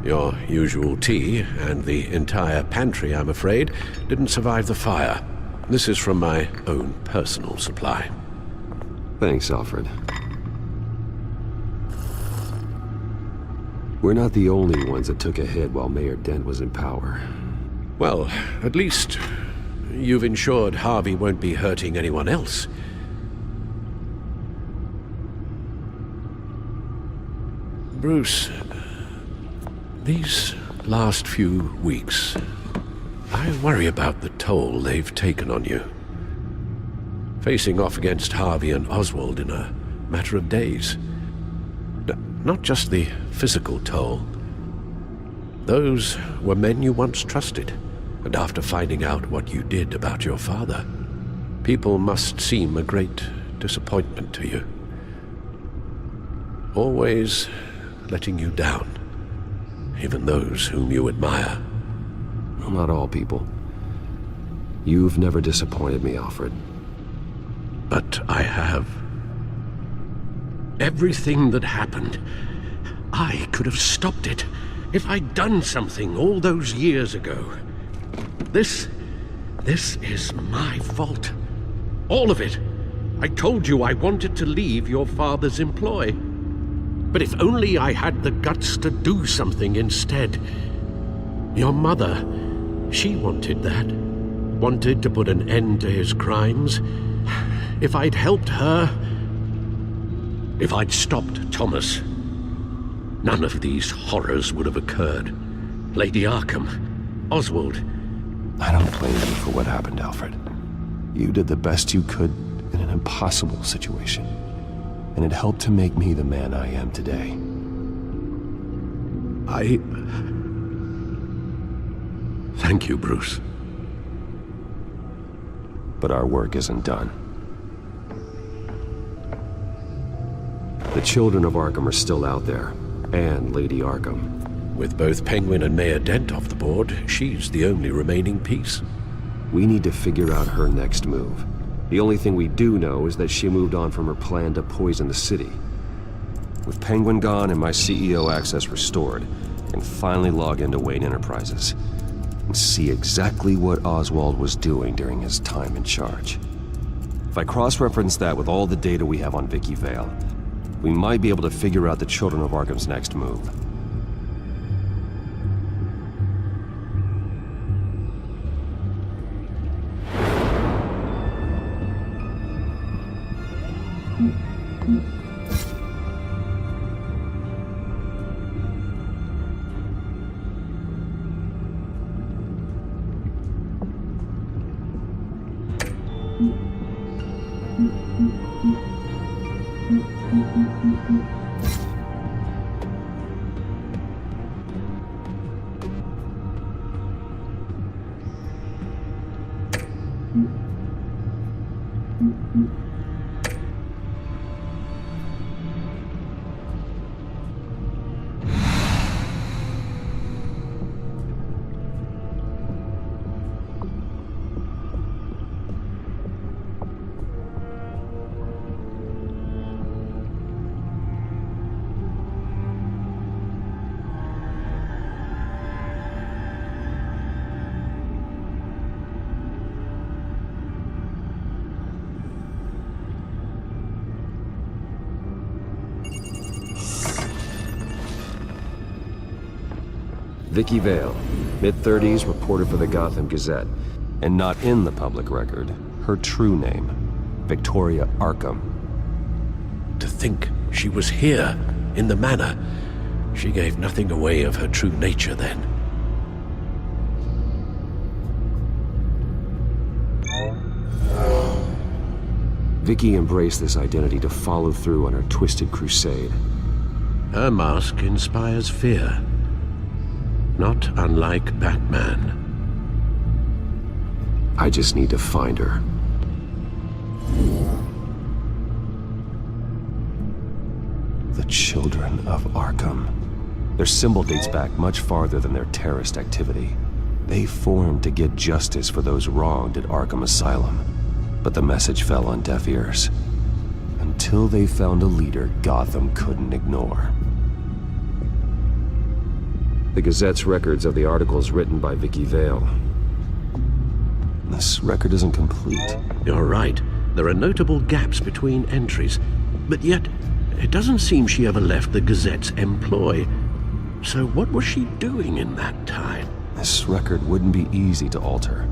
Your usual tea and the entire pantry, I'm afraid, didn't survive the fire. This is from my own personal supply. Thanks, Alfred. We're not the only ones that took a hit while Mayor Dent was in power. Well, at least you've ensured Harvey won't be hurting anyone else. Bruce, these last few weeks, I worry about the toll they've taken on you. Facing off against Harvey and Oswald in a matter of days. Not just the physical toll. Those were men you once trusted, and after finding out what you did about your father, people must seem a great disappointment to you. Always letting you down, even those whom you admire. Well, not all people. You've never disappointed me, Alfred. But I have. Everything that happened, I could have stopped it if I'd done something all those years ago. This is my fault. All of it. I told you I wanted to leave your father's employ. But if only I had the guts to do something instead. Your mother, she wanted that. Wanted to put an end to his crimes. If I'd helped her, if I'd stopped Thomas, none of these horrors would have occurred. Lady Arkham, Oswald. I don't blame you for what happened, Alfred. You did the best you could in an impossible situation, and it helped to make me the man I am today. Thank you, Bruce. But our work isn't done. The children of Arkham are still out there, and Lady Arkham. With both Penguin and Mayor Dent off the board, she's the only remaining piece. We need to figure out her next move. The only thing we do know is that she moved on from her plan to poison the city. With Penguin gone and my CEO access restored, I can finally log into Wayne Enterprises and see exactly what Oswald was doing during his time in charge. If I cross-reference that with all the data we have on Vicky Vale, we might be able to figure out the Children of Arkham's next move. Vicky Vale, mid-30s, reporter for the Gotham Gazette, and not in the public record, her true name, Victoria Arkham. To think she was here, in the manor. She gave nothing away of her true nature then. Vicky embraced this identity to follow through on her twisted crusade. Her mask inspires fear. Not unlike Batman. I just need to find her. The Children of Arkham. Their symbol dates back much farther than their terrorist activity. They formed to get justice for those wronged at Arkham Asylum. But the message fell on deaf ears. Until they found a leader Gotham couldn't ignore. The Gazette's records of the articles written by Vicky Vale. This record isn't complete. You're right. There are notable gaps between entries. But yet, it doesn't seem she ever left the Gazette's employ. So what was she doing in that time? This record wouldn't be easy to alter.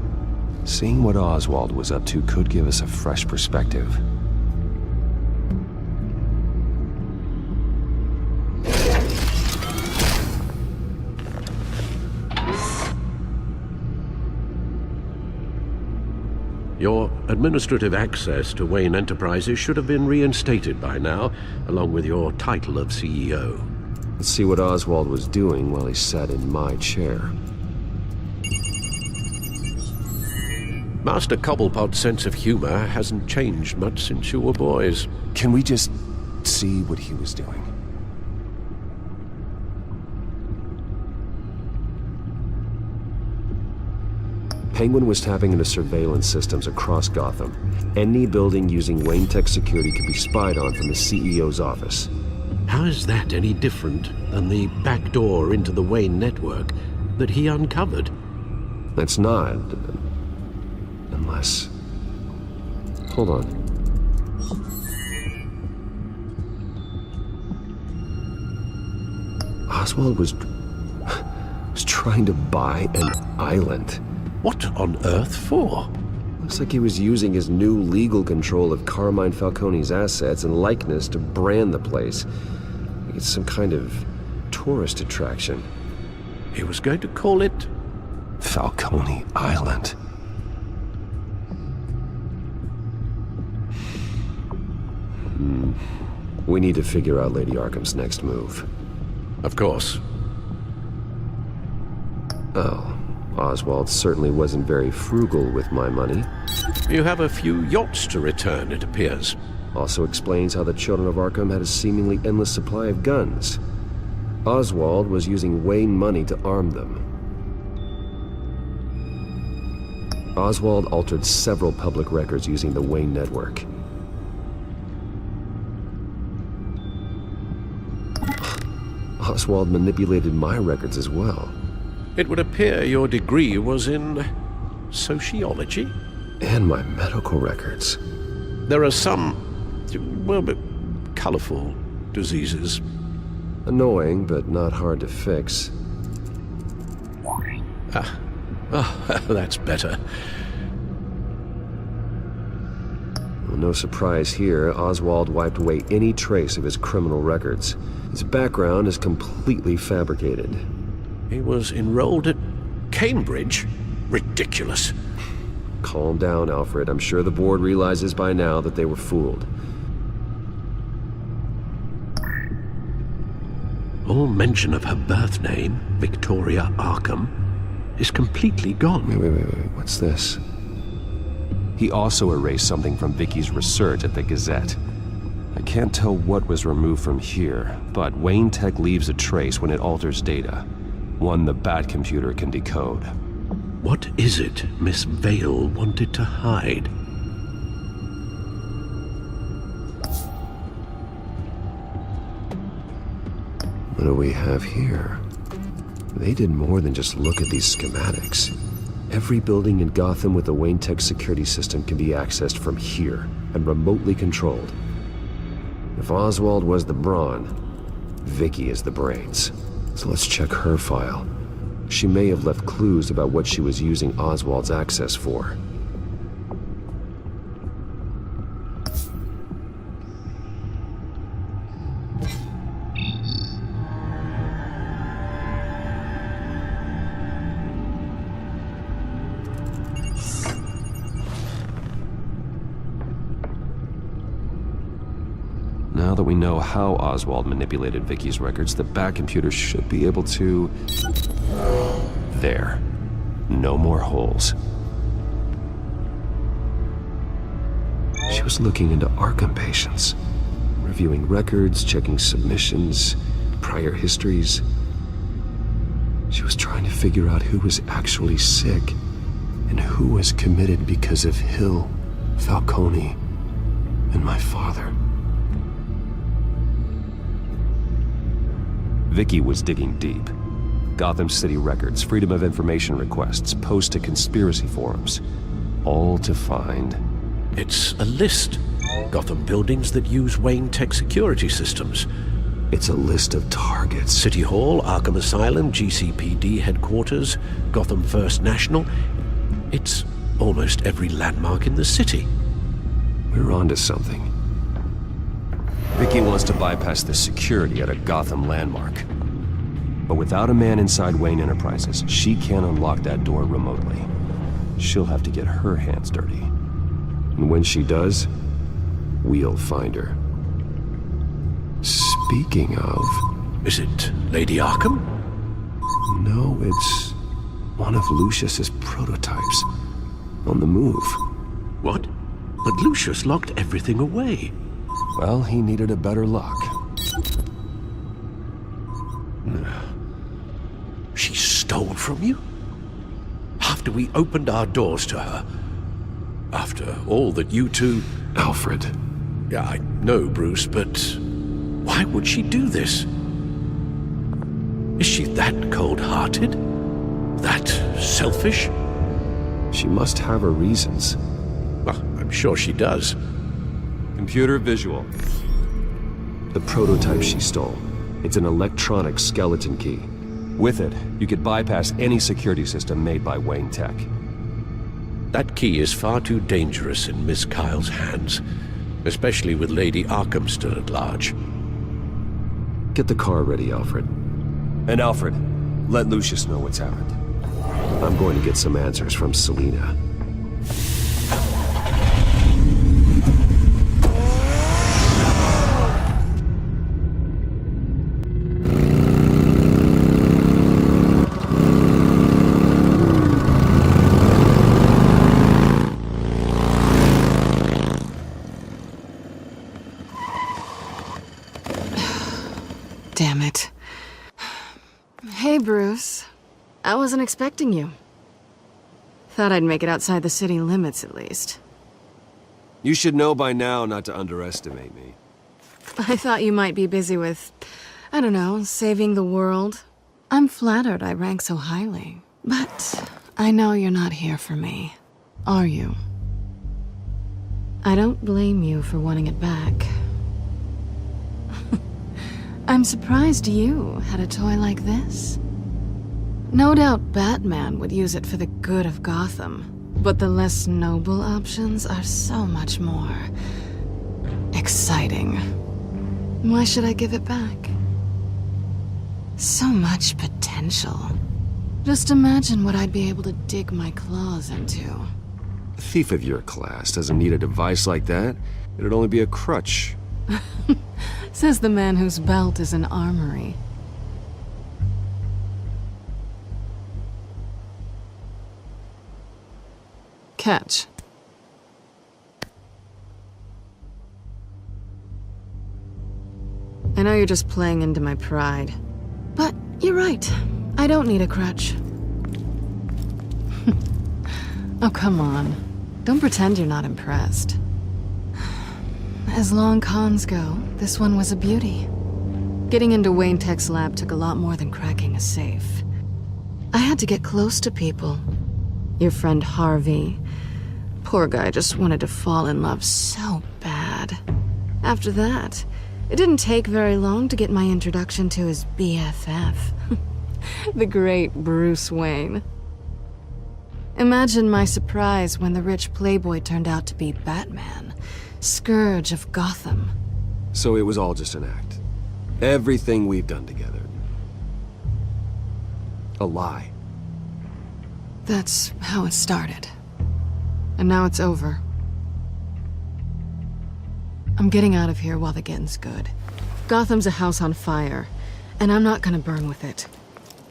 Seeing what Oswald was up to could give us a fresh perspective. Your administrative access to Wayne Enterprises should have been reinstated by now, along with your title of CEO. Let's see what Oswald was doing while he sat in my chair. Master Cobblepot's sense of humor hasn't changed much since you were boys. Can we just see what he was doing? Penguin was tapping into surveillance systems across Gotham. Any building using Wayne Tech security could be spied on from the CEO's office. How is that any different than the back door into the Wayne network that he uncovered? That's not. Unless... Hold on. Oswald was trying to buy an island. What on earth for? Looks like he was using his new legal control of Carmine Falcone's assets and likeness to brand the place. It's some kind of tourist attraction. He was going to call it... Falcone Island. We need to figure out Lady Arkham's next move. Of course. Oh. Oswald certainly wasn't very frugal with my money. You have a few yachts to return, it appears. Also explains how the Children of Arkham had a seemingly endless supply of guns. Oswald was using Wayne money to arm them. Oswald altered several public records using the Wayne network. Oswald manipulated my records as well. It would appear your degree was in... sociology? And my medical records. There are some... well, but colorful diseases. Annoying, but not hard to fix. That's better. Well, no surprise here, Oswald wiped away any trace of his criminal records. His background is completely fabricated. He was enrolled at Cambridge? Ridiculous. Calm down, Alfred. I'm sure the board realizes by now that they were fooled. All mention of her birth name, Victoria Arkham, is completely gone. Wait. What's this? He also erased something from Vicky's research at the Gazette. I can't tell what was removed from here, but Wayne Tech leaves a trace when it alters data. One the Bat computer can decode. What is it Miss Vale wanted to hide? What do we have here? They did more than just look at these schematics. Every building in Gotham with the Wayne Tech security system can be accessed from here and remotely controlled. If Oswald was the brawn, Vicky is the brains. So let's check her file. She may have left clues about what she was using Oswald's access for. Now that we know how Oswald manipulated Vicky's records, the Bat computer should be able to... There. No more holes. She was looking into Arkham patients, reviewing records, checking submissions, prior histories. She was trying to figure out who was actually sick and who was committed because of Hill, Falcone, and my father. Vicky was digging deep. Gotham City records, Freedom of Information requests, posts to conspiracy forums. All to find... It's a list. Gotham buildings that use Wayne Tech security systems. It's a list of targets. City Hall, Arkham Asylum, GCPD headquarters, Gotham First National. It's almost every landmark in the city. We're onto something. Vicky wants to bypass the security at a Gotham landmark. But without a man inside Wayne Enterprises, she can't unlock that door remotely. She'll have to get her hands dirty. And when she does, we'll find her. Speaking of... Is it Lady Arkham? No, it's one of Lucius's prototypes. On the move. What? But Lucius locked everything away. Well, he needed a better lock. She stole from you? After we opened our doors to her? After all that you two... Alfred. Yeah, I know, Bruce, but why would she do this? Is she that cold-hearted? That selfish? She must have her reasons. Well, I'm sure she does. Computer visual. The prototype she stole. It's an electronic skeleton key. With it, you could bypass any security system made by Wayne Tech. That key is far too dangerous in Miss Kyle's hands, especially with Lady Arkham still at large. Get the car ready, Alfred. And Alfred, let Lucius know what's happened. I'm going to get some answers from Selina. Damn it. Hey, Bruce. I wasn't expecting you. Thought I'd make it outside the city limits, at least. You should know by now not to underestimate me. I thought you might be busy with, I don't know, saving the world. I'm flattered I rank so highly. But I know you're not here for me, are you? I don't blame you for wanting it back. I'm surprised you had a toy like this. No doubt Batman would use it for the good of Gotham, but the less noble options are so much more exciting. Why should I give it back? So much potential. Just imagine what I'd be able to dig my claws into. A thief of your class doesn't need a device like that. It'd only be a crutch. Says the man whose belt is an armory. Catch. I know you're just playing into my pride. But you're right. I don't need a crutch. Oh, come on. Don't pretend you're not impressed. As long cons go, this one was a beauty. Getting into Wayne Tech's lab took a lot more than cracking a safe. I had to get close to people. Your friend Harvey. Poor guy just wanted to fall in love so bad. After that, it didn't take very long to get my introduction to his BFF. The great Bruce Wayne. Imagine my surprise when the rich playboy turned out to be Batman. Scourge of Gotham. So it was all just an act. Everything we've done together. A lie. That's how it started. And now it's over. I'm getting out of here while the getting's good. Gotham's a house on fire, and I'm not gonna burn with it.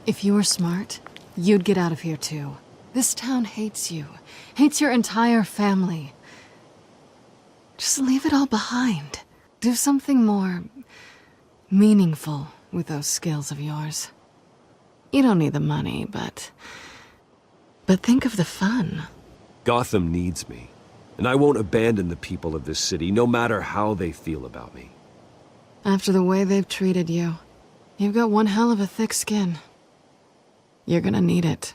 If you were smart, you'd get out of here too. This town hates you. Hates your entire family. Just leave it all behind. Do something more meaningful with those skills of yours. You don't need the money, but think of the fun. Gotham needs me, and I won't abandon the people of this city, no matter how they feel about me. After the way they've treated you, you've got one hell of a thick skin. You're gonna need it.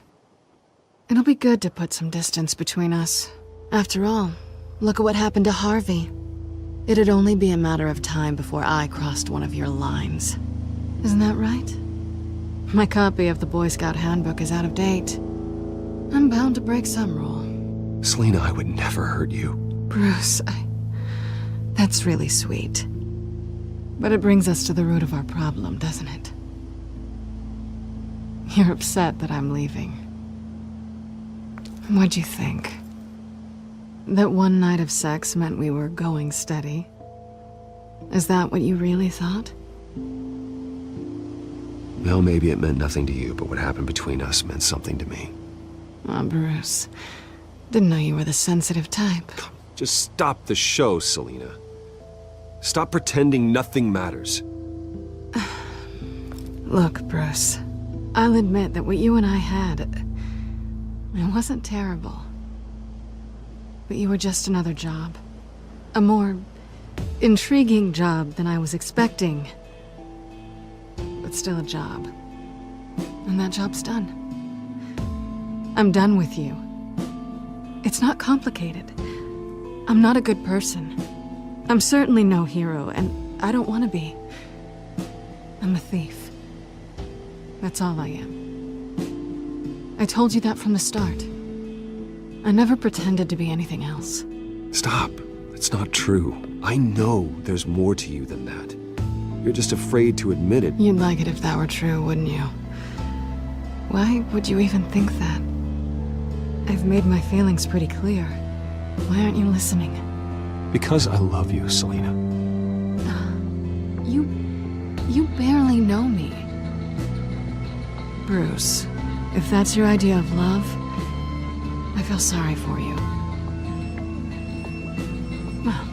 It'll be good to put some distance between us. After all, look at what happened to Harvey. It'd only be a matter of time before I crossed one of your lines. Isn't that right? My copy of the Boy Scout Handbook is out of date. I'm bound to break some rule. Selina, I would never hurt you. Bruce, that's really sweet. But it brings us to the root of our problem, doesn't it? You're upset that I'm leaving. What'd you think? That one night of sex meant we were going steady? Is that what you really thought? Well, maybe it meant nothing to you, but what happened between us meant something to me. Oh, Bruce. Didn't know you were the sensitive type. Just stop the show, Selina. Stop pretending nothing matters. Look, Bruce. I'll admit that what you and I had, it wasn't terrible. But you were just another job. A more intriguing job than I was expecting. But still a job. And that job's done. I'm done with you. It's not complicated. I'm not a good person. I'm certainly no hero, and I don't want to be. I'm a thief. That's all I am. I told you that from the start. I never pretended to be anything else. Stop. It's not true. I know there's more to you than that. You're just afraid to admit it. You'd like it if that were true, wouldn't you? Why would you even think that? I've made my feelings pretty clear. Why aren't you listening? Because I love you, Selina. You barely know me. Bruce, if that's your idea of love, I feel sorry for you. Well,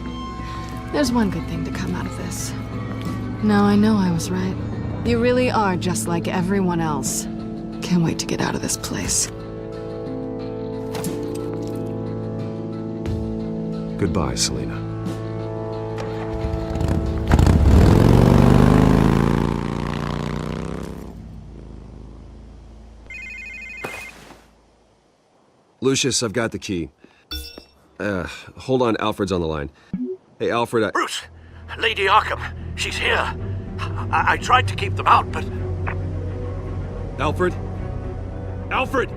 there's one good thing to come out of this. Now I know I was right. You really are just like everyone else. Can't wait to get out of this place. Goodbye, Selina. Lucius, I've got the key. Hold on, Alfred's on the line. Hey, Alfred, Bruce! Lady Arkham, she's here. I tried to keep them out, but... Alfred? Alfred!